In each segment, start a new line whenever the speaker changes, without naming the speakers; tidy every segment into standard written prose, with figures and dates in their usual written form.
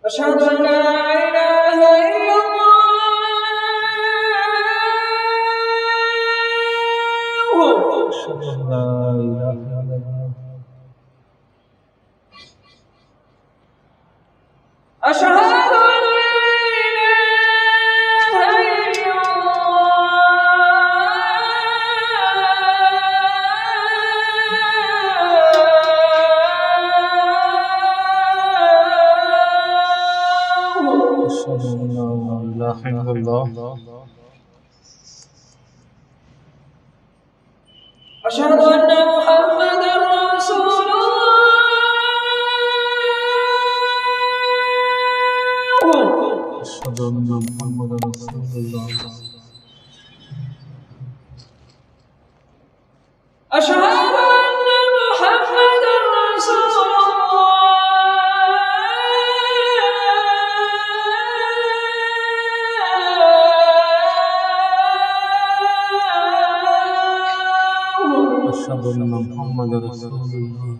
أشهد أن لا إله إلا الله أشهد أن لا إله إلا الله أشهد أن لا إله إلا أشهد أن لا إله إلا الله أشهد أن محمدا رسول الله أشهد أن محمدا رسول الله أشهد أن محمدا رسول أشهد أن محمدا رسول الله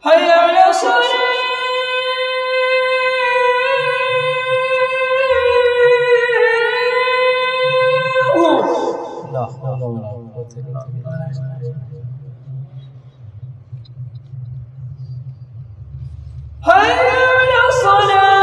حي على الصلاة لا حول ولا قوة إلا بالله حي على الصلاة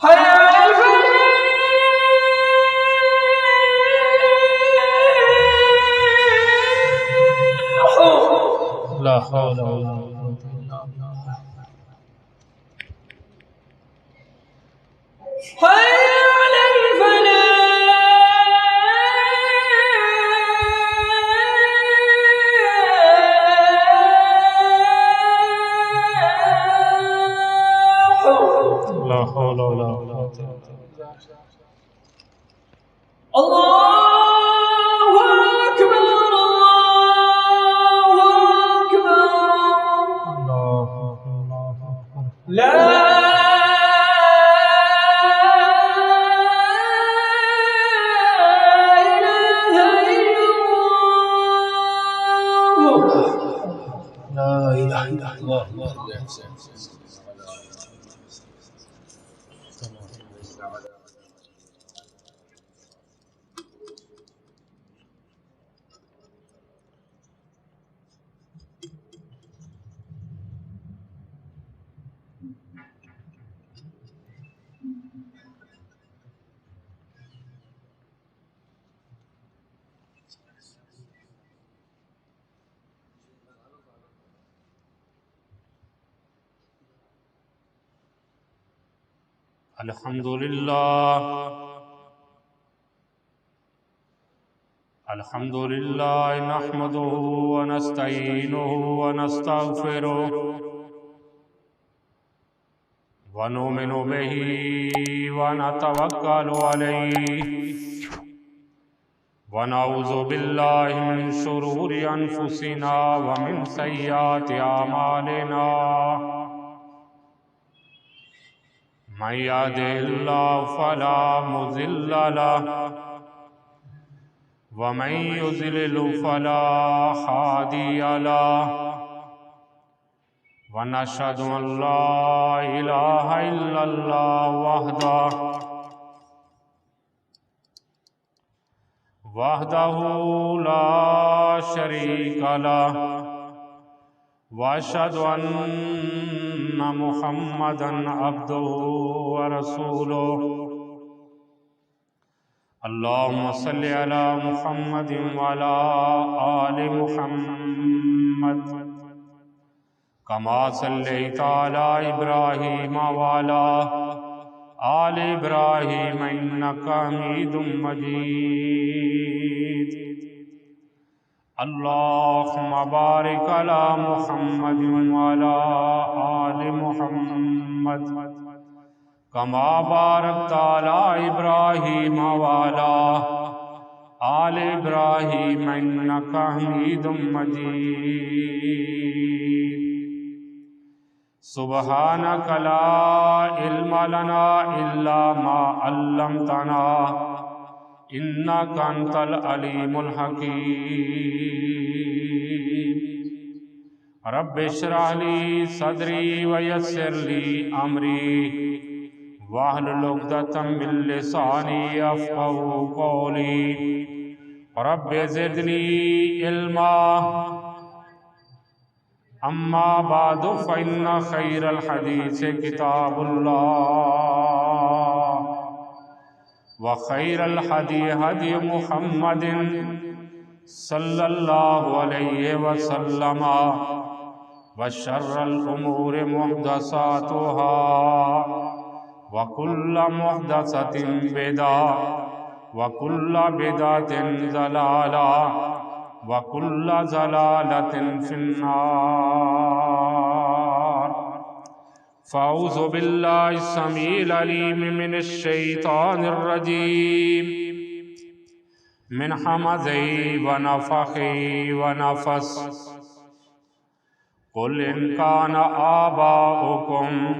حي على الفلاح لا حول ولا قوة إلا بالله حي على الفلاح لا حول ولا قوة إلا بالله الله أكبر الله أكبر لا إله إلا الله
الحمد لله نحمده ونستعينه ونستغفره ونؤمن به ونتوكل عليه ونعوذ بالله من شرور أنفسنا ومن سيئات أعمالنا من يهده الله فلا مضل له ومن يضلل فلا هادي له ونشهد أن لا إله إلا الله وحده لا شريك له وأشهد أن محمدا عبده ورسوله اللهم صل على محمد وعلى آل محمد كما صليت على إبراهيم وعلى آل إبراهيم إنك حميد مجيد اللهم بارك على محمد وعلى آل محمد كما باركت على إبراهيم وعلى آل إبراهيم إنك حميد مجيد سبحانك لا علم لنا إلا ما علمتنا إنك أنت العليم الحكيم رب اشرح لي صدري ويسر لي أمري واحلل عقدة من لساني يفقهوا قولي رب زدني علما أما بعد فإن خير الحديث كتاب الله وخير الهدي هدي محمد صلى الله عليه وسلم وشر الأمور محدثاتها وكل محدثة بدعة وكل بدعة ضلالة وكل ضلالة في النار فأعوذ بالله السميع العليم من الشيطان الرجيم من همزه ونفخه ونفس قل إن كان آباؤكم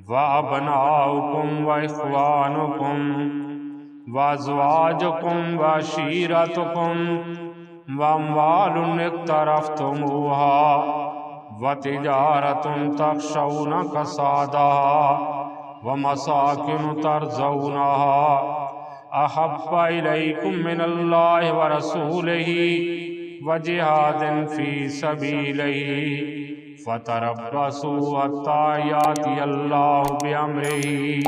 وأبناؤكم وإخوانكم وأزواجكم وعشيرتكم وأموال اقترفتموها وتجارة تخشون كسادها ومساكن ترضونها أحب إليكم من الله ورسوله وجهاد في سبيله فتربصوا حتى يأتي الله بأمره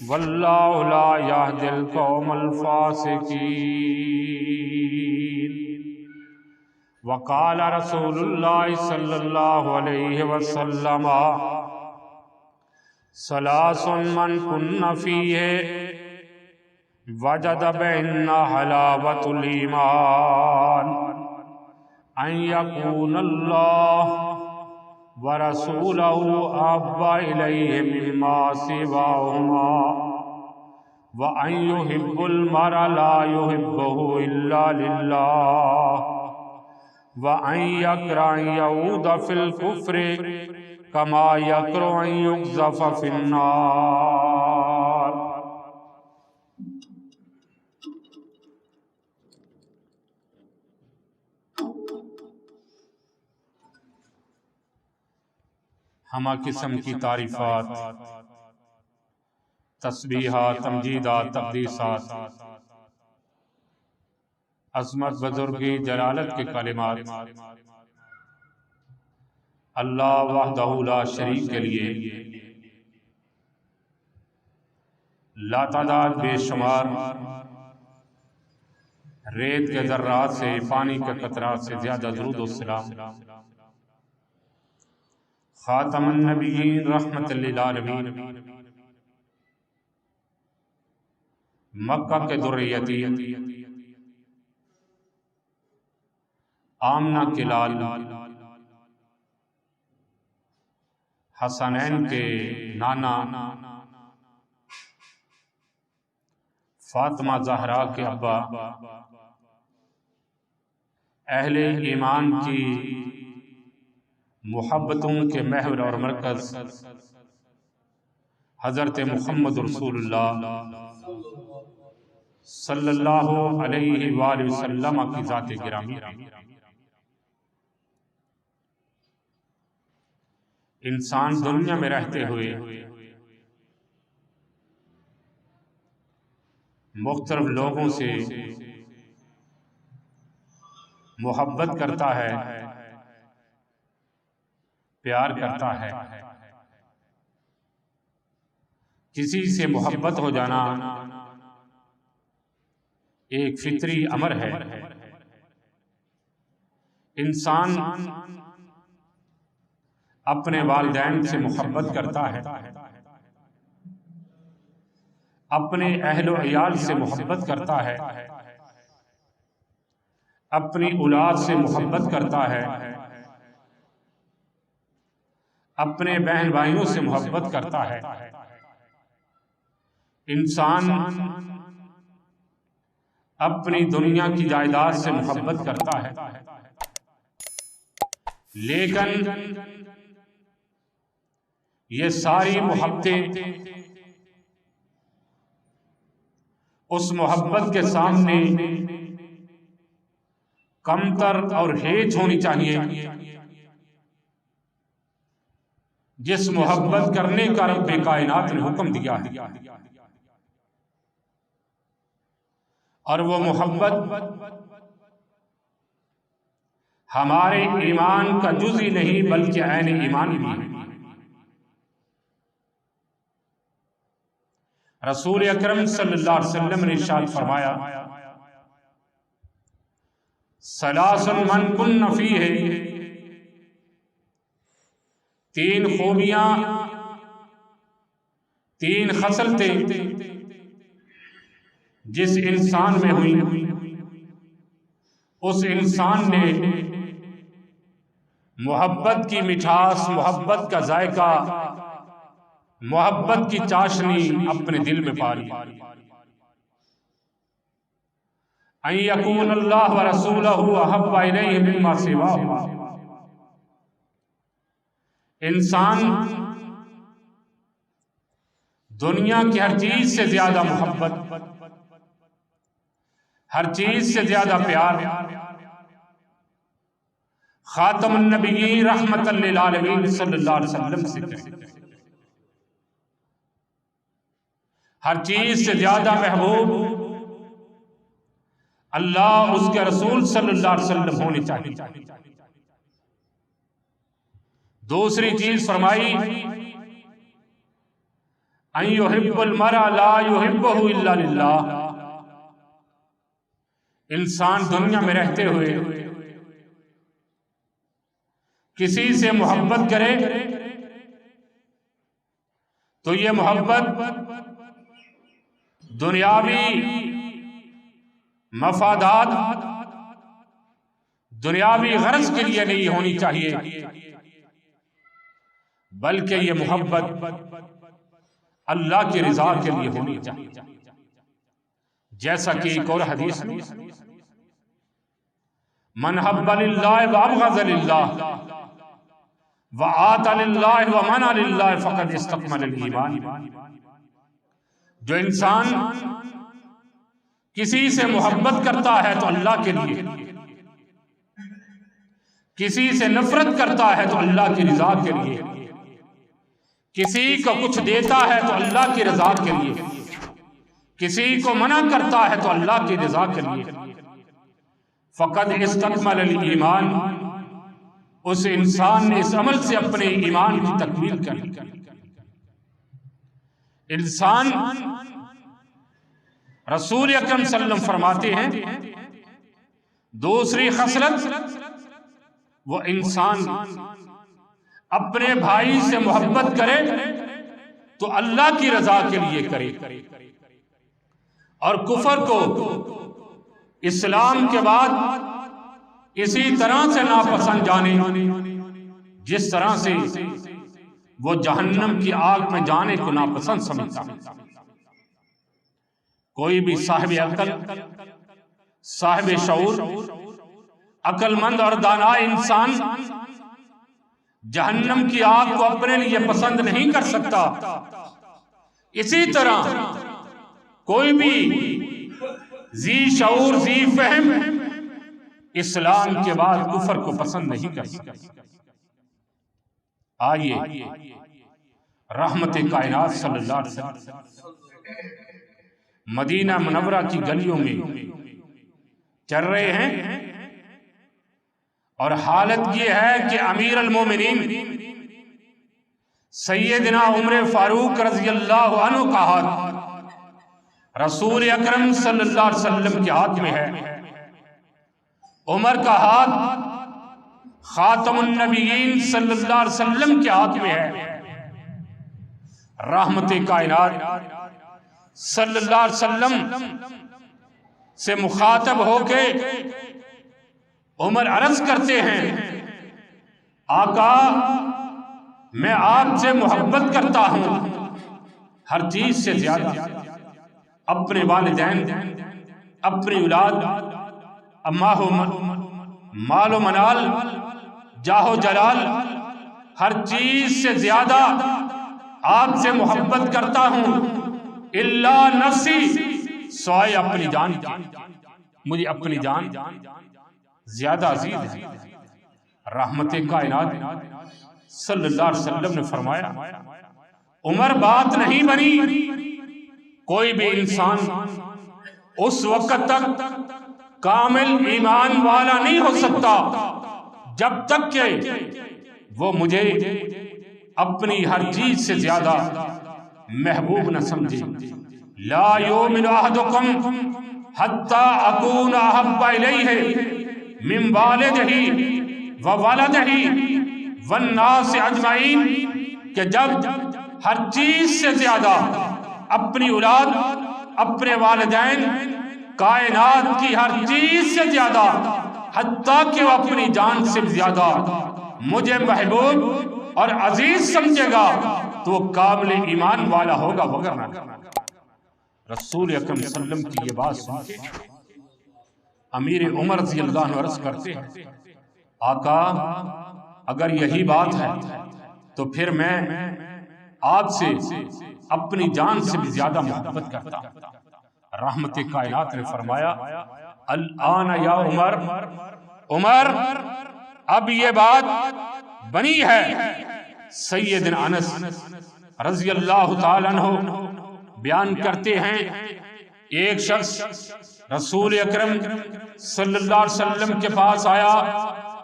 والله لا يهدي القوم الفاسقين وقال رسول الله صلى الله عليه وسلم ثلاث من كن فيه وجد بهن حلاوة الإيمان أن يكون الله ورسوله أحب إليه مما سواهما وأن يحب المرء لا يحبه إلا لله وأن يكره أن يعود في الكفر كما يكره أن يقذف في النار ہمہ قسم کی تعریفات، تسبیحات، تمجیدات، تقدیسات، عظمت، بزرگی، جلالت کے کلمات اللہ وحدہ لا شریک کے لیے لا تعداد بے شمار ریت کے ذرات سے، پانی کے قطرات سے زیادہ درود و سلام خاتم النبیین رحمت للعالمین مکہ کے ذریتی آمنہ کے لال حسنین کے نانا فاطمہ زہرا کے ابا اہل ایمان کی محبتوں کے محور اور مرکز حضرت محمد رسول اللہ صلی اللہ علیہ وآلہ وسلم کی ذات گرامی ہے۔ انسان دنیا میں رہتے ہوئے مختلف لوگوں سے محبت کرتا ہے، پیار کرتا ہے۔ کسی سے محبت ہو جانا ایک فطری امر ہے۔ انسان اپنے والدین سے محبت کرتا ہے، اپنے اہل و عیال سے محبت کرتا ہے، اپنی اولاد سے محبت کرتا ہے، اپنے بہن بھائیوں سے محبت کرتا ہے۔ انسان اپنی دنیا کی جائیداد سے محبت کرتا ہے، لیکن یہ ساری محبتیں اس محبت کے سامنے کمتر اور ہیچ ہونی چاہیے جس محبت کرنے کا رب کائنات نے حکم دیا ہے، اور وہ محبت ہمارے ایمان کا جز ہی نہیں بلکہ عین ایمان بھی ہے۔ رسول اکرم صلی اللہ علیہ وسلم نے ارشاد فرمایا، ثلاث من کن فیہ، تین خوبیاں، تین خصلتیں جس انسان میں ہوئی، اس انسان نے محبت کی مٹھاس، محبت کا ذائقہ، محبت کی چاشنی اپنے دل میں پالی۔ ان یکون اللہ ورسولہ احب الیہ مما سواہ، انسان دنیا کی ہر چیز سے زیادہ محبت، ہر چیز سے زیادہ پیار خاتم النبیین رحمت للعالمین صلی اللہ علیہ وسلم سے کرے، ہر چیز سے زیادہ محبوب اللہ اس کے رسول صلی اللہ علیہ وسلم ہونے چاہیے۔ دوسری چیز فرمائی، ان یحب المرء لا یحبہ الا للہ، انسان دنیا میں رہتے ہوئے کسی سے محبت کرے تو یہ محبت دنیاوی مفادات، دنیاوی غرض کے لیے نہیں ہونی چاہیے، بلکہ یہ محبت اللہ کی رضا کے لیے ہونی چاہیے۔ جیسا کہ ایک اور حدیث میں، من حب للہ وابغض للہ وآت للہ ومنع للہ فقد استکمل الایمان، جو انسان کسی سے محبت کرتا ہے تو اللہ کے لیے، کسی سے نفرت کرتا ہے تو اللہ کی رضا کے لیے، کسی کو کچھ دیتا ہے تو اللہ کی رضا کے لیے، کسی کو منع کرتا ہے تو اللہ کی رضا کے لیے، فقد استکمل الایمان، اس انسان نے اس عمل سے اپنے ایمان کی تکمیل کر لی۔ انسان رسول اکرم صلی اللہ علیہ وسلم فرماتے ہیں، دوسری خصلت، وہ انسان اپنے بھائی سے محبت کرے تو اللہ کی رضا کے لیے کرے، اور کفر کو اسلام کے بعد اسی طرح سے ناپسند جانے جس طرح سے وہ جہنم کی آگ میں جانے کو ناپسند سمجھتا۔ کوئی بھی صاحب عقل، صاحب شعور، عقل مند اور دانا انسان جہنم کی آگ کو اپنے لیے پسند نہیں کر سکتا۔ اسی طرح کوئی بھی ذی شعور ذی فہم اسلام کے بعد کفر کو پسند نہیں کر سکتا۔ آئیے رحمت کائنات صلی اللہ علیہ وسلم مدینہ منورہ کی گلیوں میں چل رہے ہیں، اور حالت یہ ہے کہ امیر المومنین سیدنا عمر فاروق رضی اللہ عنہ کا ہاتھ رسول اکرم صلی اللہ علیہ وسلم کے ہاتھ میں ہے، عمر کا ہاتھ خاتم النبیین صلی اللہ علیہ وسلم کے ہاتھ میں ہے۔ رحمت کائنات صلی اللہ علیہ وسلم سے مخاطب ہو کے عمر عرض کرتے ہیں، آقا میں آپ سے محبت کرتا ہوں ہر چیز سے زیادہ، اپنے والدین، اپنی اولاد، مال و منال، جاہ و جلال، ہر چیز سے زیادہ آپ سے محبت کرتا ہوں، الا نفسی، سوائے اپنی جان کی، مجھے اپنی جان زیادہ عزیز ہے۔ رحمت کائنات صلی اللہ علیہ وسلم نے فرمایا، عمر بات نہیں بنی، کوئی بھی انسان اس وقت تک کامل ایمان والا نہیں ہو سکتا جب تک کہ وہ مجھے اپنی ہر چیز سے زیادہ محبوب نہ سمجھے۔ لا یؤمن احدکم حتی اکون احب الیہ من والدہ وولدہ والناس اجمعین، کہ جب ہر چیز سے زیادہ اپنی اولاد، اپنے والدین، کائنات کی ہر چیز سے زیادہ، حتیٰ کہ وہ اپنی جان سے زیادہ مجھے محبوب اور عزیز سمجھے گا تو وہ کامل ایمان والا ہوگا، وگرنہ رسول اکرم صلی اللہ علیہ وسلم کی یہ بات سن کے امیر عمر رضی اللہ عنہ عرض کرتے ہیں، آقا اگر یہی بات ہے تو پھر میں آپ سے اپنی جان سے بھی زیادہ محبت کرتا ہوں۔ رحمت کائنات نے فرمایا، الآن یا عمر، عمر اب یہ بات بنی ہے۔ سیدنا انس رضی اللہ تعالیٰ عنہ بیان کرتے ہیں، ایک شخص رسول اکرم صلی اللہ علیہ وسلم کے پاس آیا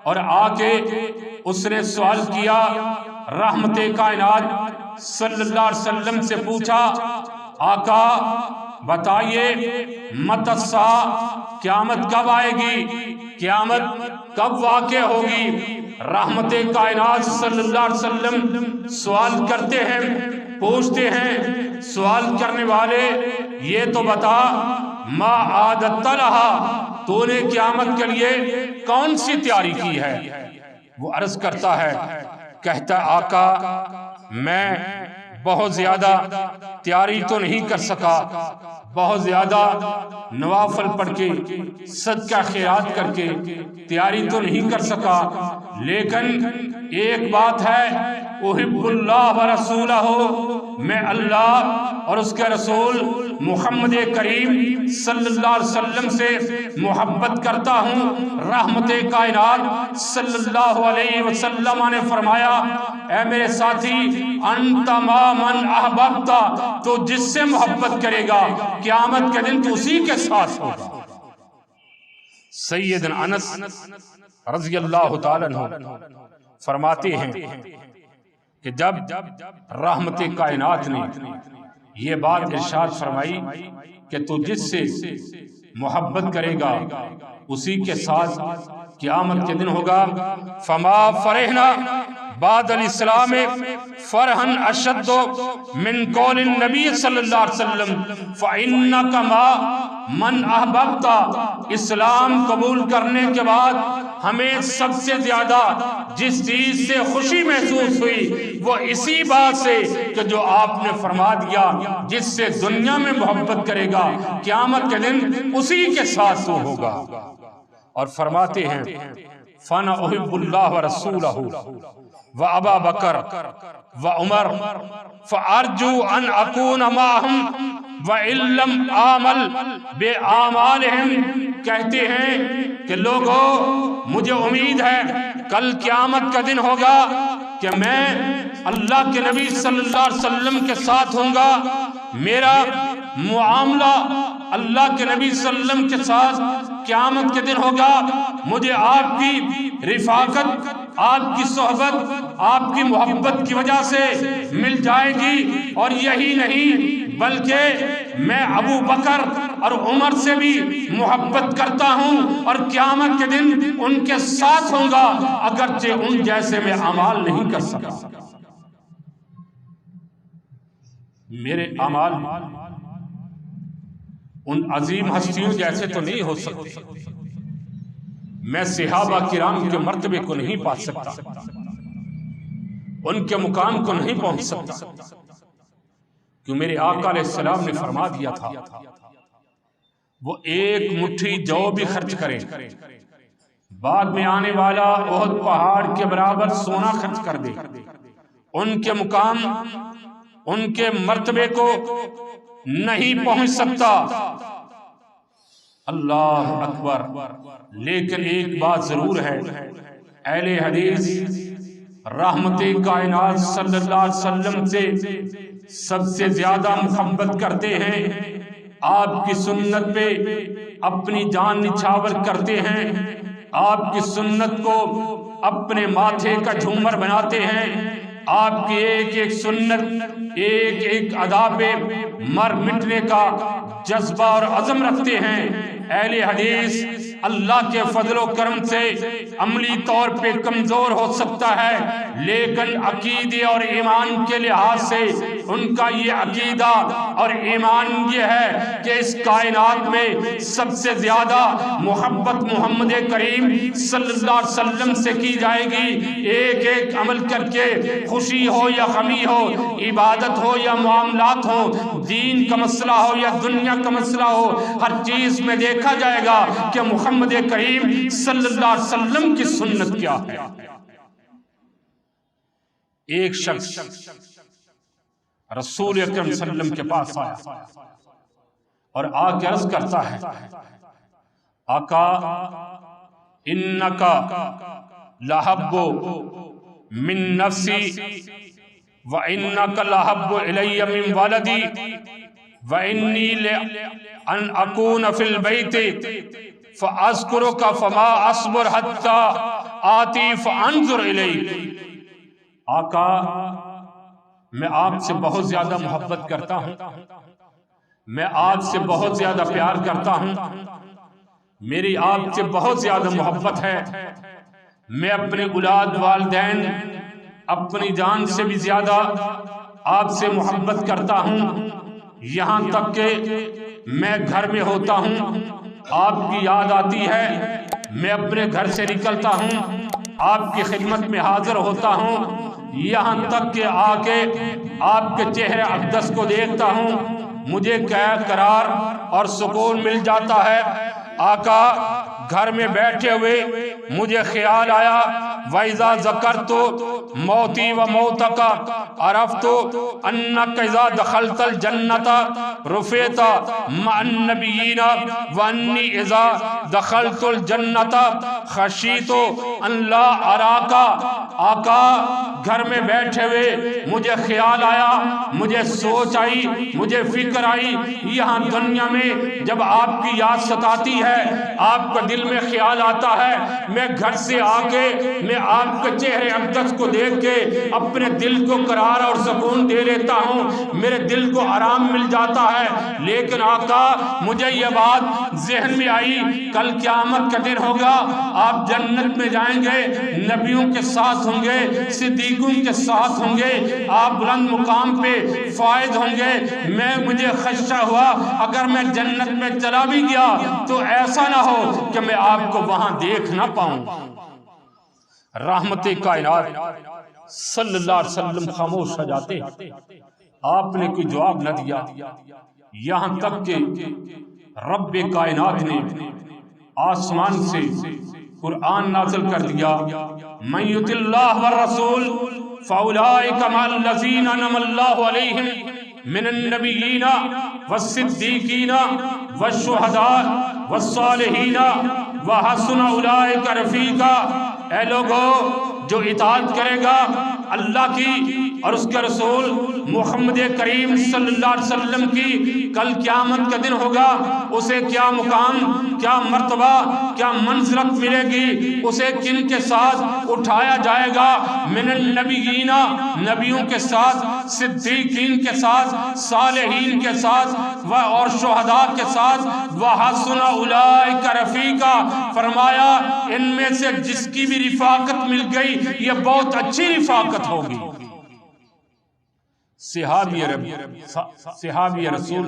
اور آ کے اس نے سوال کیا، رحمت کائنات صلی اللہ علیہ وسلم سے پوچھا، آقا بتائیے متی الساعہ، قیامت کب آئے گی، قیامت کب واقع ہوگی؟ رحمت کائنات صلی اللہ علیہ وسلم سوال کرتے ہیں، پوچھتے ہیں، سوال کرنے والے یہ تو بتا، ما عادت لہا، تو نے قیامت کے لیے کون سی تیاری کی ہے؟ وہ عرض کرتا ہے، کہتا آقا میں بہت زیادہ تیاری تو نہیں کر سکا، بہت زیادہ نوافل پڑھ کے صدقہ خیرات کر کے تیاری تو نہیں کر سکا، لیکن ایک بات ہے، احب اللہ ورسولہ، میں اللہ اور اس کے رسول محمد کریم صلی اللہ علیہ وسلم سے محبت کرتا ہوں۔ رحمت کائنات صلی اللہ علیہ وسلم نے فرمایا، اے میرے ساتھی، انت ما من احببت، تو جس سے محبت کرے گا قیامت کے دن تو اسی کے ساتھ ہوگا۔ سیدنا انس رضی اللہ تعالیٰ عنہ فرماتے ہیں کہ جب رحمت کائنات نے یہ بات ارشاد فرمائی کہ تو جس سے محبت کرے گا اسی کے ساتھ قیامت کے دن ہوگا، فما فرحنا بعد الاسلام فرحن اشد من قول النبی صلی اللہ علیہ وسلم فإنک ما من احببت، اسلام قبول کرنے کے بعد ہمیں سب سے زیادہ جس چیز سے خوشی محسوس ہوئی وہ اسی بات سے کہ جو آپ نے فرما دیا، جس سے دنیا میں محبت کرے گا قیامت کے دن اسی کے ساتھ وہ ہوگا۔ اور فرماتے ہیں، فَأَنَا أُحِبُّ اللَّهَ وَرَسُولَهُ وَأَبَا بَكْرَ وَعُمَرَ فَأَرْجُو أَنْ أَكُونَ مَعَهُمْ وَإِن لَّمْ آمَلْ بِأَعْمَالِهِمْ، کہتے ہیں کہ لوگوں مجھے امید ہے کل قیامت کا دن ہوگا کہ میں اللہ کے نبی صلی اللہ علیہ وسلم کے ساتھ ہوں گا، میرا معاملہ اللہ کے نبی صلی اللہ علیہ وسلم کے ساتھ قیامت کے دن ہوگا، مجھے آپ کی رفاقت، آپ کی صحبت، آپ کی محبت کی وجہ سے مل جائے گی۔ اور یہی نہیں بلکہ میں ابو بکر اور عمر سے بھی محبت کرتا ہوں اور قیامت کے دن ان کے ساتھ ہوں گا، اگرچہ ان جیسے میں اعمال نہیں کر سکا۔ میرے اعمال ان عظیم ہستیوں جیسے تو نہیں ہو سکتے، میں صحابہ کرام کے مرتبے کو نہیں پا سکتا، ان کے مقام کو نہیں پہنچ سکتا، کہ میرے آقا علیہ السلام نے فرما دیا تھا وہ ایک مٹھی جو بھی خرچ کرے بعد میں آنے والا احد پہاڑ کے برابر سونا خرچ کر دے، ان کے مقام، ان کے مرتبے کو نہیں پہنچ سکتا۔ اللہ اکبر۔ لیکن ایک بات ضرور ہے، اہل حدیث رحمت کائنات صلی اللہ علیہ وسلم سے سب سے زیادہ محبت کرتے ہیں، آپ کی سنت پہ اپنی جان نچھاور کرتے ہیں، آپ کی سنت کو اپنے ماتھے کا جھومر بناتے ہیں، آپ کی ایک ایک سنت، ایک ایک ادا پہ مر مٹنے کا جذبہ اور عزم رکھتے ہیں۔ اہل حدیث اللہ کے فضل و کرم سے عملی طور پہ کمزور ہو سکتا ہے، لیکن عقیدے اور ایمان کے لحاظ سے ان کا یہ عقیدہ اور ایمان یہ ہے کہ اس کائنات میں سب سے زیادہ محبت محمد کریم صلی اللہ علیہ وسلم سے کی جائے گی۔ ایک ایک عمل کر کے، خوشی ہو یا غمی ہو، عبادت ہو یا معاملات ہو، دین کا مسئلہ ہو یا دنیا کا مسئلہ ہو، ہر چیز میں دیکھا جائے گا کہ محمد کریم صلی اللہ علیہ وسلم کی سنت کیا ہے۔ ایک شخص رسول اکرم صلی اللہ علیہ وسلم کے پاس آیا اور آ کے عرض کرتا ہے، آقا انکا لحب من نفسی وانکا لحب الی من ولدی وانی لأن اکون فی البیت فاذکرک فما اصبر حتی آتی فانظر الی۔ آقا میں آپ سے بہت زیادہ محبت کرتا ہوں، میں آپ سے بہت زیادہ پیار کرتا ہوں، میری آپ سے بہت زیادہ محبت ہے، میں اپنے اولاد والدین اپنی جان سے بھی زیادہ آپ سے محبت کرتا ہوں، یہاں تک کہ میں گھر میں ہوتا ہوں آپ کی یاد آتی ہے، میں اپنے گھر سے نکلتا ہوں آپ کی خدمت میں حاضر ہوتا ہوں، یہاں تک کہ آ کے آپ کے چہرے اقدس کو دیکھتا ہوں، مجھے قرار اور سکون مل جاتا ہے۔ آقا گھر میں بیٹھے ہوئے مجھے خیال آیا، وَإِذَا ذَكَرْتُ مَوْتِي وَمَوْتَكَ عَرَفْتُ أَنَّكَ إِذَا دَخَلْتَ الْجَنَّةَ رُفِعْتَ مَعَ النَّبِيِّينَ وَأَنِّي إِذَا دَخَلْتُ الْجَنَّةَ خَشِيتُ أَن لَا أَرَاكَ۔ آقا گھر میں بیٹھے ہوئے مجھے خیال آیا، مجھے سوچ آئی، مجھے فکر آئی، یہاں دنیا میں جب آپ کی یاد ستاتی ہے، آپ کا دل میں خیال آتا ہے، میں گھر سے آ کے میں آپ کے چہرے اقدس کو دیکھ کے اپنے دل کو قرار اور سکون دے لیتا ہوں، میرے دل کو آرام مل جاتا ہے۔ لیکن آقا مجھے یہ بات ذہن میں آئی، کل قیامت کا دن ہوگا، آپ جنت میں جائیں گے، نبیوں کے ساتھ ہوں گے، صدیقوں کے ساتھ ہوں گے، آپ بلند مقام پہ فائز ہوں گے۔ مجھے خدشہ ہوا اگر میں جنت میں چلا بھی گیا تو ایسا نہ ہو کہ میں آپ کو وہاں دیکھ نہ پاؤں۔ رحمت کائنات صلی اللہ علیہ وسلم خاموش ہو جاتے، آپ نے کوئی جواب نہ دیا، یہاں تک کہ رب کائنات نے آسمان سے قرآن نازل کر دیا، من یطع اللہ والرسول فاولئک مع الذین انعم اللہ علیہم من النبیین والصدیقین والشہداء والصالحین وحسن اولئک رفیقا۔ اے لوگو، جو اطاعت کرے گا اللہ کی اور اس کے رسول محمد کریم صلی اللہ علیہ وسلم کی، کل قیامت کا دن ہوگا، اسے کیا مقام، کیا مرتبہ، کیا منزلت ملے گی، اسے کن کے ساتھ اٹھایا جائے گا؟ من النبیین، نبیوں کے ساتھ، صدیقین کے ساتھ، صالحین کے ساتھ اور شہداء کے ساتھ، وحسن اولئک رفیقا۔ فرمایا ان میں سے جس کی بھی رفاقت مل گئی یہ بہت اچھی رفاقت ہوگی۔ صحابی رسول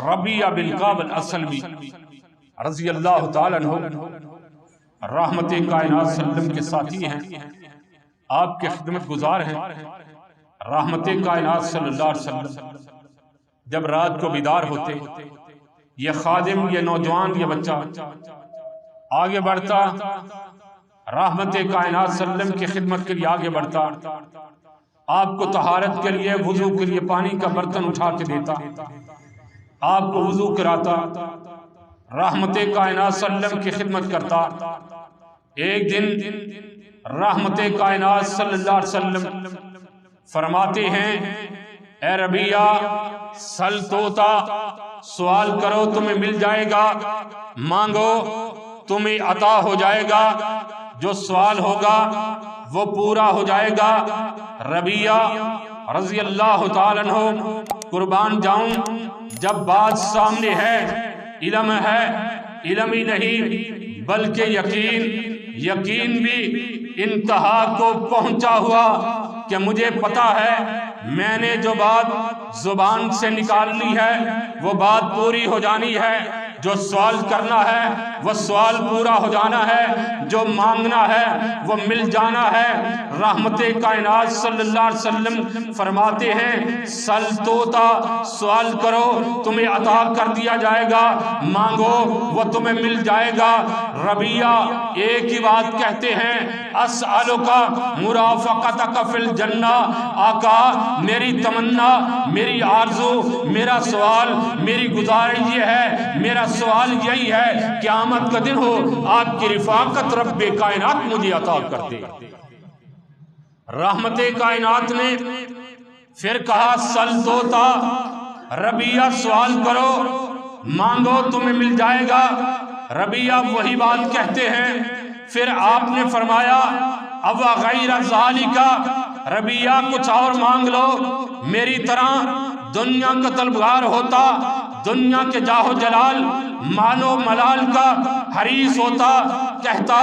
ربیعہ بن کعب الاسلمی رضی اللہ تعالیٰ عنہ رحمت کائنات صلی اللہ علیہ وسلم کے ساتھی ہیں، آپ کے خدمت گزار ہیں۔ رحمت کائنات صلی اللہ علیہ وسلم جب رات کو بیدار ہوتے، یہ خادم، یہ نوجوان، یہ بچہ آگے بڑھتا، رحمت کائنات صلی اللہ علیہ وسلم کی خدمت کے لیے آگے بڑھتا، آپ کو طہارت کے لیے، وضو کے لیے پانی کا برتن اٹھا کے دیتا، آپ کو وضو کراتا، رحمت کائنات صلی اللہ علیہ وسلم کی خدمت کرتا۔ ایک دن رحمت کائنات صلی اللہ علیہ وسلم فرماتے ہیں، اے ربیعہ، سل توتا، سوال کرو تمہیں مل جائے گا، مانگو تمہیں عطا ہو جائے گا، جو سوال ہوگا وہ پورا ہو جائے گا۔ ربیعہ رضی اللہ تعالیٰ عنہ، قربان جاؤں، جب بات سامنے ہے، علم ہے، علم ہی نہیں بلکہ یقین بھی انتہا کو پہنچا ہوا کہ مجھے پتا ہے میں نے جو بات زبان سے نکال لی ہے وہ بات پوری ہو جانی ہے، جو سوال کرنا ہے وہ سوال پورا ہو جانا ہے، جو مانگنا ہے وہ مل جانا ہے۔ رحمت کائنات صلی اللہ علیہ وسلم فرماتے ہیں، سل توتا، سوال کرو تمہیں عطا کر دیا جائے گا، مانگو وہ تمہیں مل جائے گا۔ ربیعہ ایک ہی بات کہتے ہیں، اسألک مرافقتک فی الجنہ۔ آقا، میری تمنا، میری آرزو، میرا سوال، میری گزارش یہ ہے، میرا سوال یہی ہے، قیامت کا دن ہو آپ کی رفاقت رب کائنات مجھے عطا کر دے۔ رحمت کائنات نے پھر کہا، سل توتا، ربیعہ سوال کرو، مانگو تمہیں مل جائے گا۔ ربیعہ وہی بات کہتے ہیں، پھر آپ نے فرمایا، اب غیر ذالک، ربیعہ کچھ اور مانگ لو، میری طرح دنیا کا طلبگار ہوتا، دنیا کے جاہ و جلال، مال و ملال کا حریص ہوتا، کہتا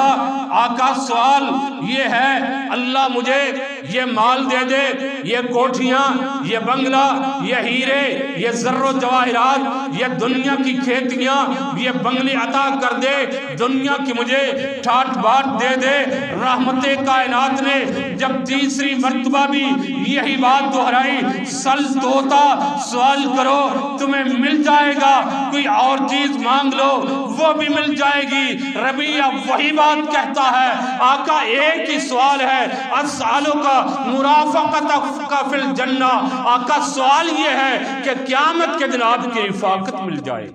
آقا سوال یہ ہے، اللہ مجھے یہ مال دے دے، یہ کوٹھیاں، یہ بنگلہ، یہ ہیرے، یہ زر و جواہرات، یہ دنیا کی کھیتیاں، یہ بنگلے عطا کر دے، دنیا کی مجھے ٹھاٹ باٹ دے دے۔ رحمت کائنات نے جب تیسری مرتبہ بھی یہی بات دہرائی، سل توتا، سوال کرو تمہیں مل جائے گا، کوئی اور چیز مانگ لو وہ بھی مل جائے گی۔ ربیعہ وہی بات کہتا ہے، آقا ایک ہی سوال ہے، اسألک مرافقتک فی الجنہ، آقا سوال یہ ہے کہ قیامت کے دن آپ کی رفاقت مل جائے۔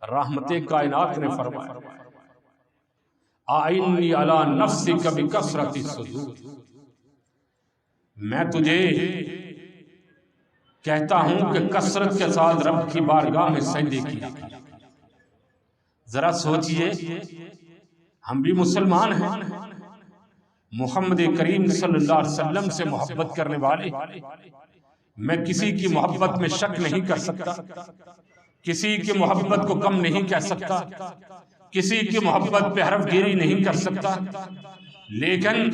رحمت کائنات نے فرمایا، آئنی علی نفسک بکثرۃ السجود، میں تجھے کہتا ہوں کہ کثرت کے ساتھ رب کی بارگاہ میں سجدے کیا۔ ذرا سوچئے، ہم بھی مسلمان ہیں، محمد کریم صلی اللہ علیہ وسلم سے محبت کرنے والے، میں کسی کی محبت میں شک نہیں کر سکتا، کسی کی محبت کو کم نہیں کہہ سکتا، کسی کی محبت پہ حرف گیری نہیں کر سکتا، لیکن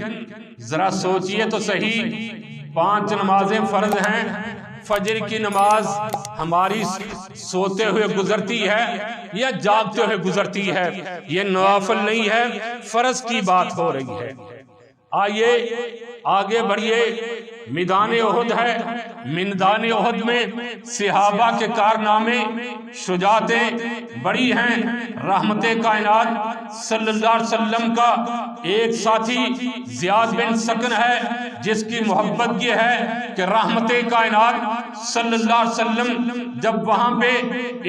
ذرا سوچئے تو صحیح، 5 نمازیں فرض ہیں، فجر کی نماز ہماری سوتے ہوئے گزرتی ہے یا جاگتے ہوئے گزرتی ہے، یہ نوافل نہیں ہے، فرض کی بات ہو رہی ہے۔ آئیے آگے بڑھیے، میدان احد ہے، میدان احد میں صحابہ کے کارنامے شجاعتیں بڑی ہیں۔ رحمت کائنات صلی اللہ علیہ وسلم کا ایک ساتھی زیاد بن سکن ہے، جس کی محبت یہ ہے کہ رحمت کائنات صلی اللہ علیہ وسلم جب وہاں پہ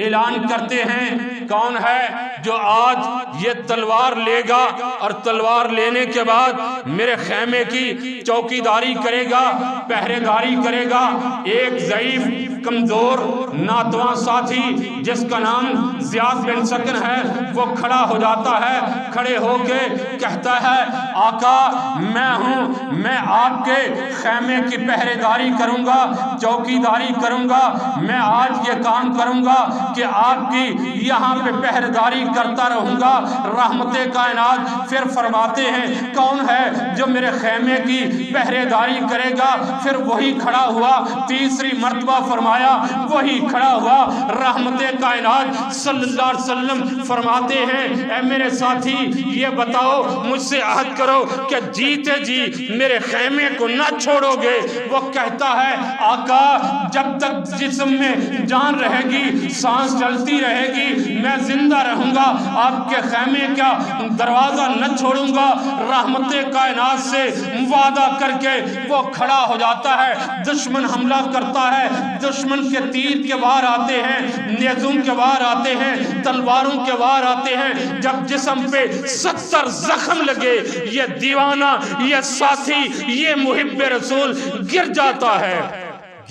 اعلان کرتے ہیں کون ہے جو آج یہ تلوار لے گا اور تلوار لینے کے بعد میرے خیمے کی چوکی داری کرے گا، پہرے داری کرے گا، ایک ضعیف کمزور ناتواں ساتھی جس کا نام زیاد بن سکن ہے وہ کھڑا ہو جاتا ہے، کھڑے ہو کے کہتا ہے آقا میں ہوں، میں آپ کے خیمے کی پہرے داری کروں گا، چوکی داری کروں گا، میں آج یہ کام کروں گا کہ آپ کی یہاں پہ پہرے داری کرتا رہوں گا۔ رحمت کائنات پھر فرماتے ہیں کون ہے جو میرے خیمے کی پہرے داری کرے گا؟ پھر وہی کھڑا ہوا، تیسری مرتبہ فرمایا وہی کھڑا ہوا۔ رحمت کائنات صلی اللہ علیہ وسلم فرماتے ہیں اے میرے ساتھی یہ بتاؤ مجھ سے عہد کرو کہ جیتے جی میرے خیمے کو نہ چھوڑو گے۔ وہ کہتا ہے آقا جب تک جسم میں جان رہے گی، سانس چلتی رہے گی، میں زندہ رہوں گا، آپ کے خیمے کا دروازہ نہ چھوڑوں گا۔ رحمت کائنات سے وعدہ کر کے وہ کھڑا ہو جاتا ہے۔ دشمن حملہ کرتا ہے، دشمن کے تیر کے وار آتے ہیں، نیزوں کے وار آتے ہیں، تلواروں کے وار آتے ہیں۔ جب جسم پہ 70 زخم لگے یہ دیوانہ، یہ ساتھی، یہ محب رسول گر جاتا ہے،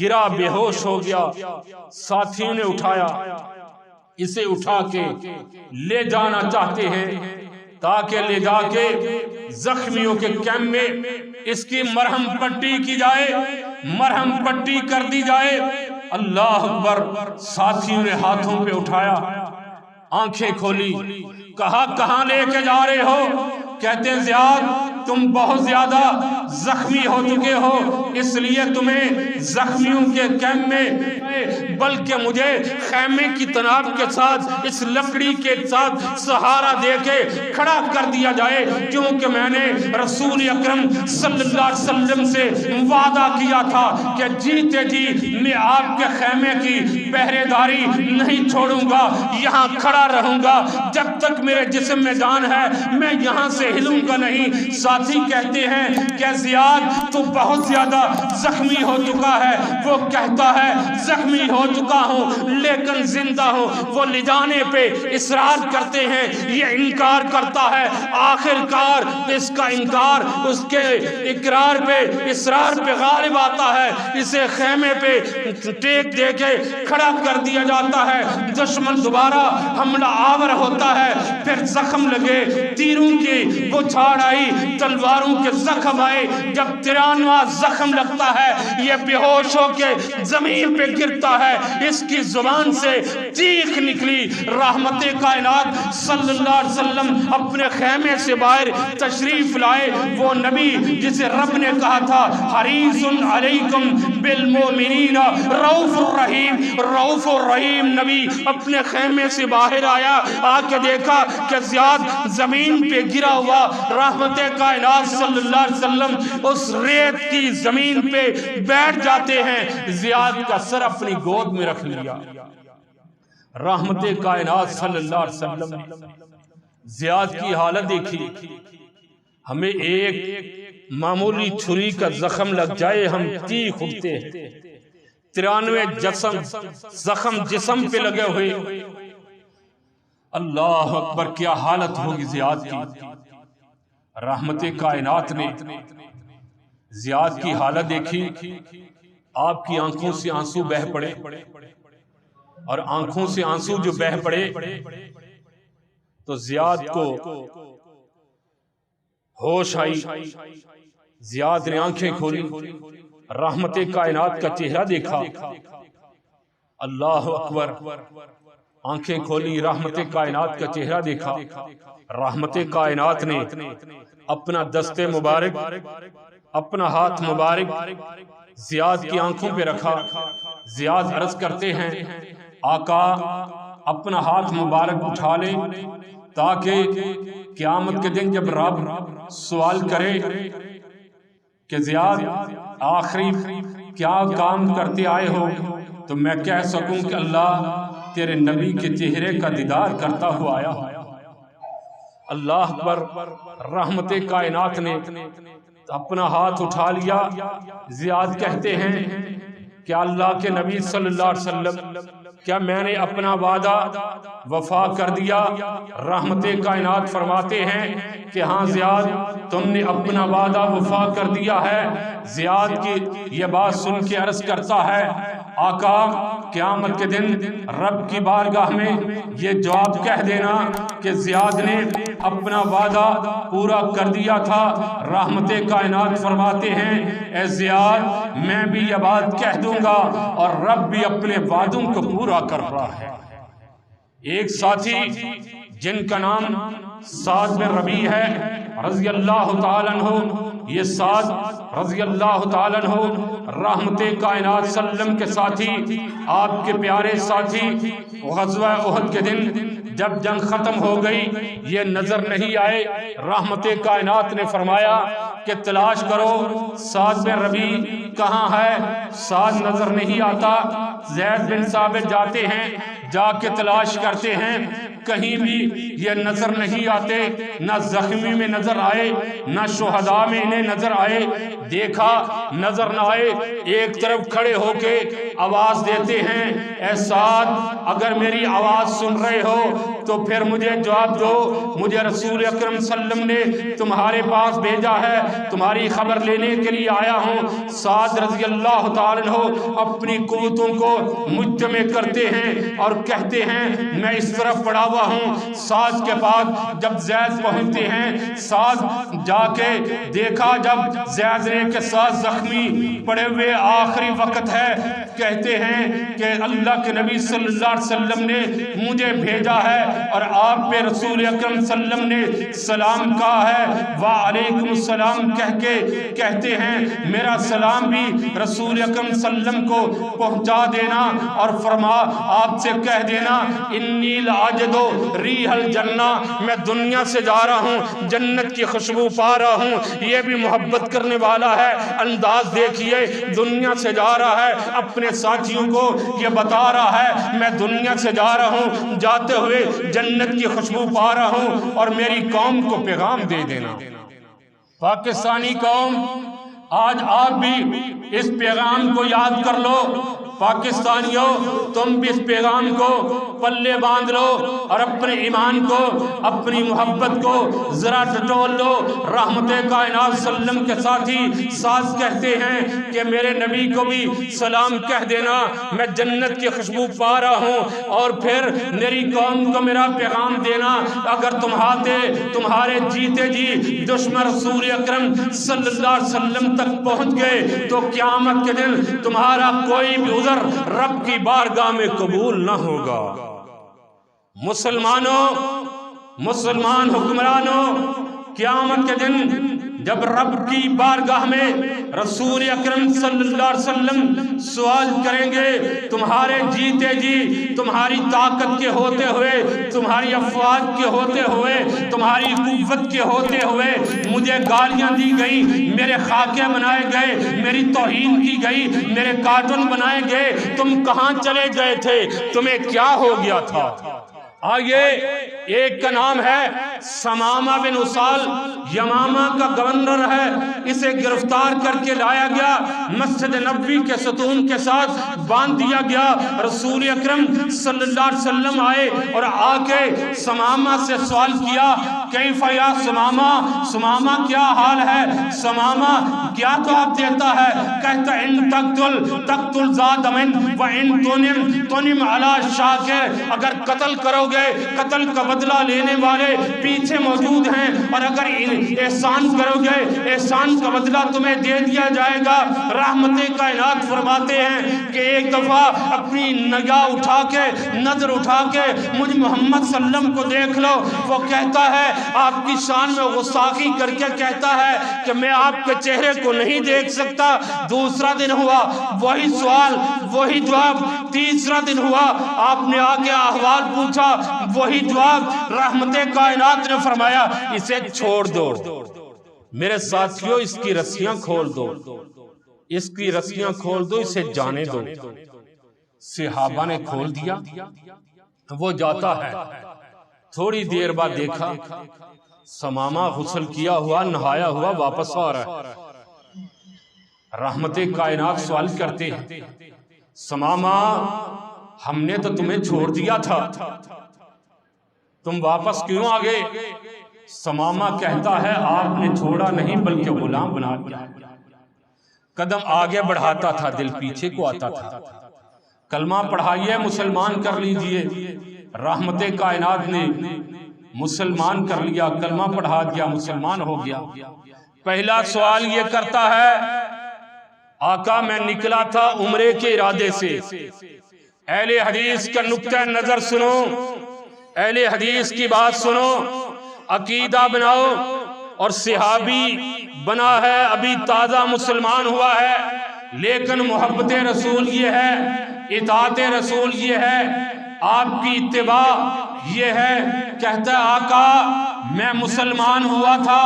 گرا بے ہوش ہو گیا۔ ساتھیوں نے اٹھایا، اسے اٹھا کے لے جانا چاہتے ہیں تاکہ لے جا کے زخمیوں کے کیمپ میں اس کی مرہم پٹی کی جائے، مرہم پٹی کر دی جائے۔ اللہ اکبر، ساتھیوں نے ہاتھوں پہ اٹھایا، آنکھیں کھولی، کہا کہاں لے کے جا رہے ہو؟ کہتے ہیں زیاد تم بہت زیادہ زخمی ہو چکے ہو، اس لیے تمہیں زخمیوں کے کیمپ میں، بلکہ مجھے خیمے کی تناب کے ساتھ اس لکڑی کے ساتھ سہارا دے کے کھڑا کر دیا جائے، کیونکہ میں نے رسول اکرم صلی اللہ علیہ وسلم سے وعدہ کیا تھا کہ جیتے جی میں آپ کے خیمے کی پہرے داری نہیں چھوڑوں گا، یہاں کھڑا رہوں گا جب تک میرے جسم میں جان ہے، میں یہاں سے ہلوں گا نہیں۔ ساتھی کہتے ہیں کہ زیاد تو بہت زیادہ زخمی ہو چکا ہے۔ وہ کہتا ہے زخمی ہو چکا ہوں لیکن زندہ ہوں۔ وہ لے جانے پہ اصرار کرتے ہیں، یہ انکار کرتا ہے، آخر کار اس کا انکار اس کے اقرار پہ، اصرار پہ غالب آتا ہے، اسے خیمے پہ ٹیک دے کے کھڑا کر دیا جاتا ہے۔ دشمن دوبارہ حملہ آور ہوتا ہے، پھر زخم لگے، تیروں کی بچھاڑ آئی، تلواروں کے زخم آئے۔ جب 93واں زخم لگتا ہے یہ بے ہوش ہو کے زمین پہ گرتا ہے، اس کی زبان سے چیخ نکلی۔ رحمت کائنات صلی اللہ علیہ وسلم اپنے خیمے سے باہر تشریف لائے، وہ نبی جسے رب نے کہا تھا حریص علیکم بالمؤمنین رؤوف الرحیم، رؤوف الرحیم نبی اپنے خیمے سے باہر آیا، آ کے دیکھا کہ زیاد زمین پہ گرا ہوا۔ رحمت کائنات صلی اللہ علیہ وسلم اس ریت کی زمین پہ بیٹھ جاتے ہیں، زیاد کا سر اپنی گود میں رکھ لیا۔ رحمت کائنات صلی اللہ علیہ وسلم نے زیاد کی حالت دیکھی، ہمیں ایک معمولی چھری کا زخم لگ جائے ہم چیخ اٹھتے ہیں، 93 زخم جسم پہ لگے ہوئے۔ اللہ اکبر، کیا حالت ہوگی زیاد کی۔ رحمت کائنات نے زیاد کی حالت دیکھی، آپ کی آنکھوں سے آنسو بہہ پڑے، اور آنکھوں سے آنسو جو بہہ پڑے تو زیاد کو ہوش آئی، زیاد نے آنکھیں کھولی، رحمت کائنات کا چہرہ دیکھا۔ اللہ اکبر، آنکھیں کھولی، رحمت کائنات کا چہرہ دیکھا۔ رحمت کائنات نے اپنا دست مبارک، اپنا ہاتھ مبارک زیاد کی آنکھوں پہ رکھا۔ زیاد عرض کرتے ہیں آقا اپنا ہاتھ مبارک اٹھا لیں تاکہ قیامت کے دن جب رب سوال کرے کہ زیاد آخری کیا کام کرتے آئے ہو، تو میں کہہ سکوں کہ اللہ تیرے نبی کے چہرے کا دیدار کرتا ہوا آیا ہوں۔ اللہ اکبر۔ رحمت کائنات نے اپنا ہاتھ اٹھا لیا۔ زیاد کہتے ہیں کہ اللہ کے نبی صلی اللہ علیہ وسلم، کیا میں نے اپنا وعدہ وفا کر دیا؟ رحمت کائنات فرماتے ہیں کہ ہاں زیاد، تم نے اپنا وعدہ وفا کر دیا ہے۔ زیاد کی یہ بات سن کے عرض کرتا ہے، آقا قیامت کے دن رب کی بارگاہ میں یہ جواب کہہ دینا کہ زیاد نے اپنا وعدہ پورا کر دیا تھا۔ رحمت کائنات فرماتے ہیں، اے زیاد میں بھی یہ بات کہہ دوں گا اور رب بھی اپنے وعدوں کو پورا کر رہا ہے۔ ایک ساتھی جن کا نام سعد بن ربیع ہے رضی اللہ تعالیٰ عنہ، یہ سعد رضی اللہ تعالیٰ عنہ رحمت کائنات صلی اللہ علیہ وسلم کے ساتھی، آپ کے پیارے ساتھی، غزوہ احد کے دن جب جنگ ختم ہو گئی یہ نظر نہیں آئے۔ رحمت کائنات نے فرمایا کہ تلاش کرو سعد بن ربیع کہاں ہے؟ سعد نظر نہیں آتا۔ زید بن ثابت جاتے ہیں، جا کے تلاش کرتے ہیں، کہیں بھی یہ نظر نہیں آتے، نہ زخمی میں نظر آئے نہ شہداء میں انہیں نظر آئے۔ دیکھا نظر نہ آئے، ایک طرف کھڑے ہو کے آواز دیتے ہیں، اے سعد اگر میری آواز سن رہے ہو تو پھر مجھے جواب دو، مجھے رسول اکرم صلی اللہ علیہ وسلم نے تمہارے پاس بھیجا ہے، تمہاری خبر لینے کے لیے آیا ہوں۔ سعد رضی اللہ تعالیٰ عنہ اپنی قوتوں کو مجتمع کرتے ہیں اور کہتے ہیں میں اس طرف پڑا ہوا ہوں۔ سعد کے پاس جب زید پہنچتے ہیں، سعد جا کے دیکھا جب زید نے کے ساتھ زخمی پڑے ہوئے آخری وقت ہے، کہتے ہیں کہ اللہ کے نبی صلی اللہ علیہ وسلم نے مجھے بھیجا ہے اور آپ پہ رسول اکرم صلی اللہ علیہ وسلم نے سلام کہا ہے، وعلیکم السلام کہہ کے کہتے ہیں میرا سلام بھی رسول اکرم صلی اللہ علیہ وسلم کو پہنچا دینا اور فرما آپ سے کہہ دینا انی لاجدو ریح الجنہ، میں دنیا سے جا رہا ہوں جنت کی خوشبو پا رہا ہوں۔ یہ بھی محبت کرنے والا ہے، انداز دیکھیے، دنیا سے جا رہا ہے، اپنے ساتھیوں کو یہ بتا رہا ہے میں دنیا سے جا رہا ہوں، جاتے ہوئے جنت کی خوشبو پا رہا ہوں اور میری قوم کو پیغام دے دینا۔ پاکستانی قوم آج آپ بھی اس پیغام کو یاد کر لو۔ پاکستانیوں تم بھی اس پیغام کو پلے باندھ لو اور اپنے ایمان کو، اپنی محبت کو ذرا ٹٹول لو۔ رحمت کائنات صلی اللہ علیہ وسلم کے ساتھی سعد کہتے ہیں کہ میرے نبی کو بھی سلام کہہ دینا، میں جنت کی خوشبو پا رہا ہوں اور پھر میری قوم کو میرا پیغام دینا، اگر تمہارے جیتے جی دشمن رسول اکرم صلی اللہ علیہ وسلم تک پہنچ گئے تو قیامت کے دن تمہارا کوئی بھی عذر رب کی بارگاہ میں قبول نہ ہوگا۔ مسلمان حکمرانوں، قیامت کے دن جب رب کی بارگاہ میں رسول اکرم صلی اللہ علیہ وسلم سوال کریں گے، تمہارے جیتے جی، تمہاری طاقت کے ہوتے ہوئے، تمہاری افواج کے ہوتے ہوئے، تمہاری قوت کے ہوتے ہوئے مجھے گالیاں دی گئی، میرے خاکے بنائے گئے، میری توہین کی گئی، میرے کارٹون بنائے گئے، تم کہاں چلے گئے تھے؟ تمہیں کیا ہو گیا تھا؟ آئیے، ایک کا نام ہے سمامہ بن اسال، یمامہ کا گورنر ہے، اسے گرفتار کر کے لایا گیا، مسجد نبوی کے ستون کے ساتھ باندھ دیا گیا۔ رسول اکرم صلی اللہ علیہ وسلم آئے اور آ کے سمامہ سے سوال کیا، کیف یا سمامہ کیا حال ہے؟ سمامہ کیا جواب دیتا ہے؟ کہتا ان تقتل ذا دمن و ان تنم علی شاکر، اگر قتل کرو گے، قتل کا بدلہ لینے والے پیچھے موجود ہیں، اور اگر احسان کرو گے، احسان کا بدلہ تمہیں دے دیا جائے گا۔ رحمت کائنات فرماتے ہیں کہ ایک دفعہ اپنی نگاہ اٹھا کے، نظر اٹھا کے مجھ محمد صلی اللہ علیہ وسلم کو دیکھ لو۔ وہ کہتا ہے، آپ کی شان میں غصاخی کر کے کہتا ہے کہ میں آپ کے چہرے کو نہیں دیکھ سکتا۔ دوسرا دن ہوا، وہی سوال، وہی جواب۔ تیسرا دن ہوا، آپ نے آ کے احوال پوچھا، وہی جواب۔ رحمت کائنات نے فرمایا اسے چھوڑ دو۔ میرے ساتھیوں اس کی رسیاں کھول دو، اس کی رسیاں کھول دو، اسے جانے دو۔ صحابہ نے کھول دیا، وہ جاتا ہے۔ تھوڑی دیر بعد دیکھا ثمامہ غسل کیا ہوا، نہایا ہوا واپس آ رہا ہے۔ رحمت کائنات سوال کرتے ہیں، ثمامہ ہم نے تو تمہیں چھوڑ دیا تھا، تم واپس کیوں آ گئے؟ ثمامہ کہتا ہے آپ نے چھوڑا نہیں بلکہ غلام بنا دیا۔ قدم آگے بڑھاتا تھا، دل پیچھے کو آتا تھا۔ کلمہ پڑھائیے، مسلمان کر لیجئے۔ رحمت کائنات نے مسلمان کر لیا، کلمہ پڑھا دیا، مسلمان ہو گیا۔ پہلا سوال یہ کرتا ہے، آقا میں نکلا تھا عمرے کے ارادے سے۔ اہل حدیث کا نقطہ نظر سنو، اہل حدیث کی بات سنو، عقیدہ بناؤ۔ اور صحابی بنا ہے، ابھی تازہ مسلمان ہوا ہے، لیکن محبت رسول یہ ہے، اطاعت رسول یہ ہے، آپ کی اتباع یہ ہے۔ کہتا ہے آقا میں مسلمان ہوا تھا،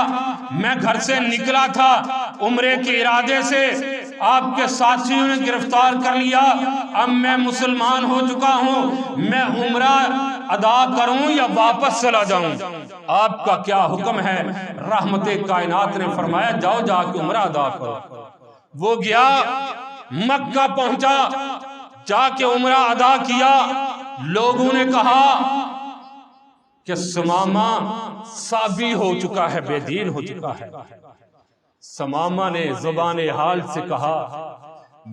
میں گھر سے نکلا تھا عمرے کے ارادے سے، آپ کے ساتھیوں نے گرفتار کر لیا، اب میں مسلمان ہو چکا ہوں، میں عمرہ ادا کروں یا واپس چلا جاؤں؟ آپ کا کیا حکم ہے؟ رحمت کائنات نے فرمایا جاؤ، جا کے عمرہ ادا کرو۔ وہ گیا، مکہ پہنچا، جا کے عمرہ ادا کیا۔ لوگوں نے کہا کہ ثمامہ صابی ہو چکا ہے، بے دین ہو چکا ہے۔ ثمامہ نے زبان حال سے کہا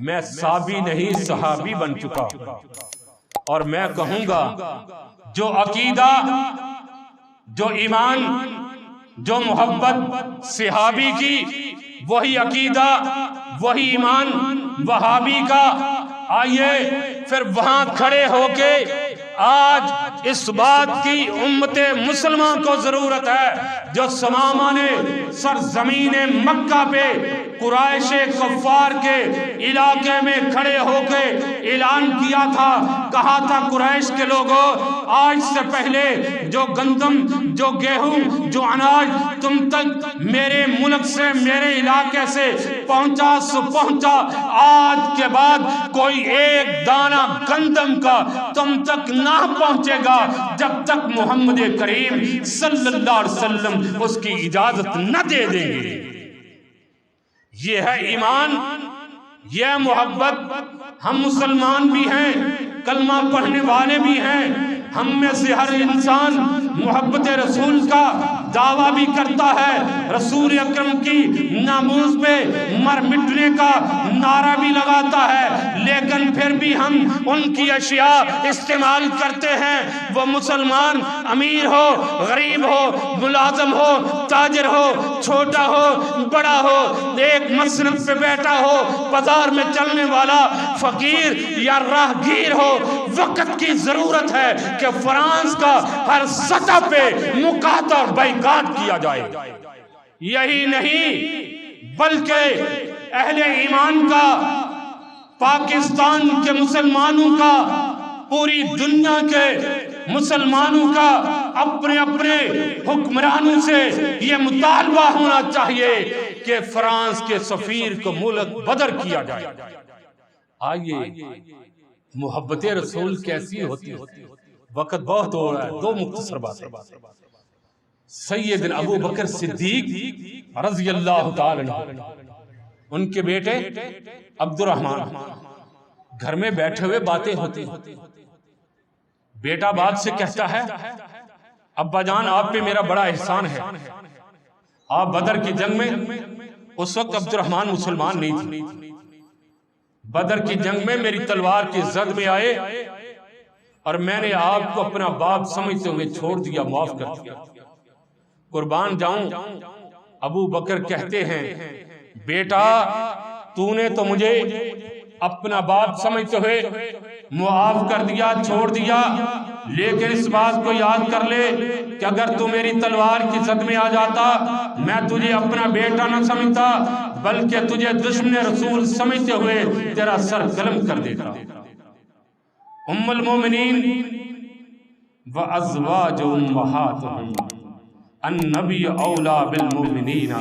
میں صابی نہیں صحابی بن چکا، اور میں کہوں گا جو عقیدہ، جو ایمان، جو محبت صحابی کی، وہی عقیدہ، وہی ایمان وہابی کا۔ آئیے پھر وہاں کھڑے ہو کے آج اس بات کی امت مسلمان کو ضرورت ہے جو ثمامہ نے سرزمین مکہ پہ قریش کفار کے علاقے میں کھڑے ہو کے اعلان کیا تھا، کہا تھا قریش کے لوگوں آج سے پہلے جو گندم، جو گیہوں، جو اناج تم تک میرے ملک سے، میرے علاقے سے پہنچا سو پہنچا، آج کے بعد کوئی ایک دانہ گندم کا تم تک نہ پہنچے گا جب تک محمد کریم صلی اللہ علیہ وسلم اس کی اجازت نہ دے دیں گے۔ یہ ہے ایمان، یہ ہے محبت۔ ہم مسلمان بھی ہیں، کلمہ پڑھنے والے بھی ہیں، ہم میں سے ہر انسان محبت رسول کا دعویٰ بھی کرتا ہے، رسول اکرم کی ناموس پہ مر مٹنے کا نعرہ بھی لگاتا ہے، لیکن پھر بھی ہم ان کی اشیاء استعمال کرتے ہیں۔ وہ مسلمان امیر ہو، غریب ہو، ملازم ہو، تاجر ہو، چھوٹا ہو، بڑا ہو، ایک مسند پہ بیٹھا ہو، بازار میں چلنے والا، فقیر یا راہگیر ہو، وقت کی ضرورت ہے کہ فرانس کا ہر سطح پہ مقاط اور بائیکاٹ کیا جائے۔ یہی نہیں بلکہ اہل ایمان کا، پاکستان کے مسلمانوں کا، پوری دنیا کے مسلمانوں کا اپنے اپنے حکمرانوں سے یہ مطالبہ ہونا چاہیے کہ فرانس کے سفیر کو ملک بدر کیا جائے۔ آئیے محبت رسول کیسی ہوتی ہے؟ وقت بہت ہو رہا ہے، دو مختصر باتیں۔ سیدنا ابو بکر صدیق رضی اللہ تعالی عنہ، ان کے بیٹے عبد الرحمن گھر میں بیٹھے ہوئے باتیں ہوتی ہیں۔ بیٹا باپ سے کہتا ہے ابا جان آپ پہ میرا بڑا احسان ہے، آپ بدر کی جنگ میں، اس وقت عبد الرحمن مسلمان نہیں تھے، بدر کی جنگ میں میری تلوار کی زد میں آئے اور میں نے آپ کو اپنا باپ سمجھتے ہوئے چھوڑ دیا، معاف کر دیا، قربان جاؤں۔ ابو بکر کہتے ہیں بیٹا تو نے تو مجھے اپنا باپ سمجھتے ہوئے معاف کر دیا، چھوڑ دیا، لیکن اس بات کو یاد کر لے کہ اگر تو میری تلوار کی زد میں آ جاتا میں تجھے اپنا بیٹا نہ سمجھتا بلکہ تجھے دشمن رسول سمجھتے ہوئے تیرا سر قلم کر دیتا۔ ام المومنین وَأَزْوَاجُ أُمَّهَاتُهُمْ النبی اولا بالمؤمنین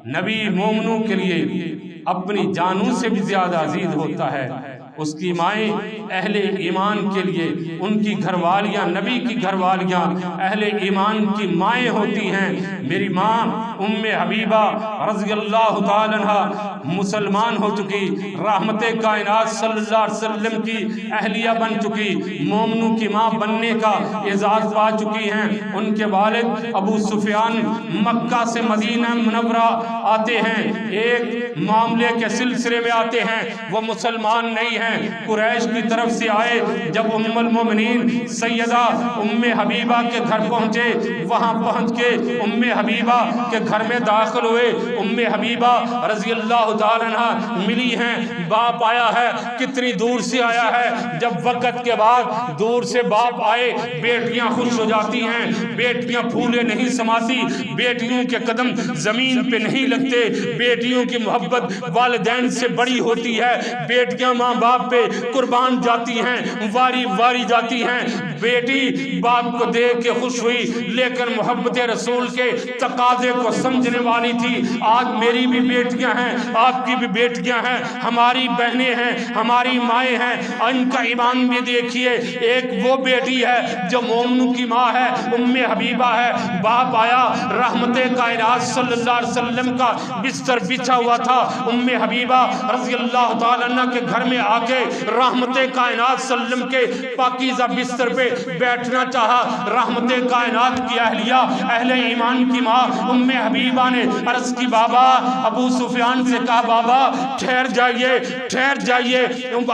نبی مومنوں کے لیے اپنی جانوں سے بھی زیادہ عزیز ہوتا ہے، اس کی مائیں اہل ایمان کے لیے ان کی گھر والیاں، نبی کی گھر والیاں اہل ایمان کی مائیں ہوتی ہیں۔ میری ماں ام حبیبہ رضی اللہ تعالیٰ عنہ مسلمان ہو چکی، رحمت کائنات صلی اللہ علیہ وسلم کی اہلیہ بن چکی، مومنوں کی ماں بننے کا اعزاز پا چکی ہیں۔ ان کے والد ابو سفیان مکہ سے مدینہ منورہ آتے ہیں، ایک معاملے کے سلسلے میں آتے ہیں، وہ مسلمان نہیں ہیں، قریش کی طرف سے آئے۔ جب ام المومنین سیدہ ام حبیبہ کے گھر پہنچے، وہاں پہنچ کے ام حبیبہ کے گھر میں داخل ہوئے، ام حبیبہ رضی اللہ تعالیٰ عنہ ملی ہیں، باپ آیا ہے، کتنی دور سے آیا ہے۔ جب وقت کے بعد دور سے باپ آئے، بیٹیاں خوش ہو جاتی ہیں، بیٹیاں پھولے نہیں سماتی، بیٹیوں کے قدم زمین پہ نہیں لگتے، بیٹیوں کی محبت والدین سے بڑی ہوتی ہے، بیٹیاں ماں باپ پہ قربان جاتی ہیں، واری واری جاتی ہیں۔ بیٹی باپ کو دیکھ کے خوش ہوئی، لیکن محبت رسول کے تقاضے کو سمجھنے والی تھی۔ آج میری بھی بیٹیاں ہیں، آپ کی بھی بیٹیاں ہیں، ہماری بہنیں ہیں، ہماری مائیں ہیں، ان کا ایمان بھی دیکھیے۔ ایک وہ بیٹی ہے جو مومنوں کی ماں ہے، ام حبیبہ ہے۔ باپ آیا، رحمت کائنات صلی اللہ علیہ وسلم کا بستر بچھا ہوا تھا، ام حبیبہ رضی اللہ تعالیٰ عنہ کے گھر میں آ کے رحمت کائنات صلی اللہ علیہ وسلم کے پاکیزہ بستر پہ بیٹھنا چاہا۔ رحمت کائنات کی اہلیہ، اہل ایمان کی ماں ام حبیبہ نے عرض کی، بابا ابو سفیان سے کہا، بابا ٹھہر جائیے ٹھہر جائیے۔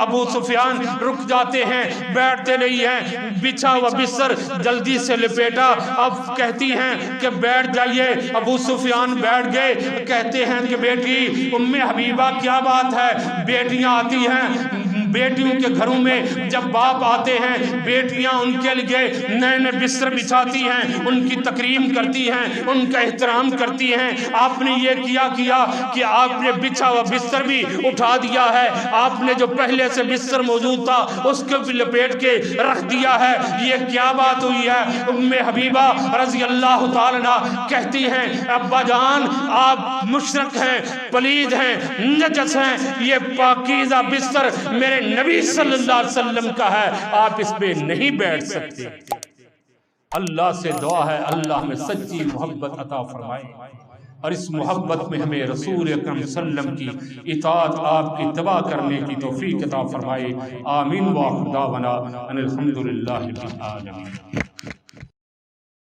ابو سفیان رک جاتے ہیں، بیٹھتے نہیں ہیں، بچھا ہوا بستر جلدی سے لپیٹا۔ اب کہتی ہیں کہ بیٹھ جائیے، ابو سفیان بیٹھ گئے۔ کہتے ہیں کہ بیٹی ام حبیبہ کیا بات ہے؟ بیٹیاں آتی ہیں، بیٹیوں کے گھروں میں جب باپ آتے ہیں، بیٹیاں ان کے لیے نئے نئے بستر بچھاتی ہیں، ان کی تکریم کرتی ہیں، ان کا احترام کرتی ہیں۔ آپ نے یہ کیا کہ آپ نے بچھا ہوا بستر بھی اٹھا دیا ہے، آپ نے جو پہلے سے بستر موجود تھا اس کو بھی لپیٹ کے رکھ دیا ہے، یہ کیا بات ہوئی ہے؟ ام حبیبہ رضی اللہ تعالیٰ عنہ کہتی ہیں، ابا جان آپ مشرک ہیں، پلید ہیں، نجس ہیں، یہ پاکیزہ بستر میرے نبی صلی اللہ علیہ وسلم کا ہے، آپ اس پہ نہیں بیٹھ سکتے۔ اللہ سے دعا ہے اللہ ہمیں سچی محبت عطا فرمائے، اور اس محبت میں ہمیں رسول اکرم صلی اللہ علیہ وسلم کی اطاعت، آپ کی اتباع کرنے کی توفیق عطا فرمائے۔ آمین وآخر دعوانا ان الحمدللہ رب العالمین۔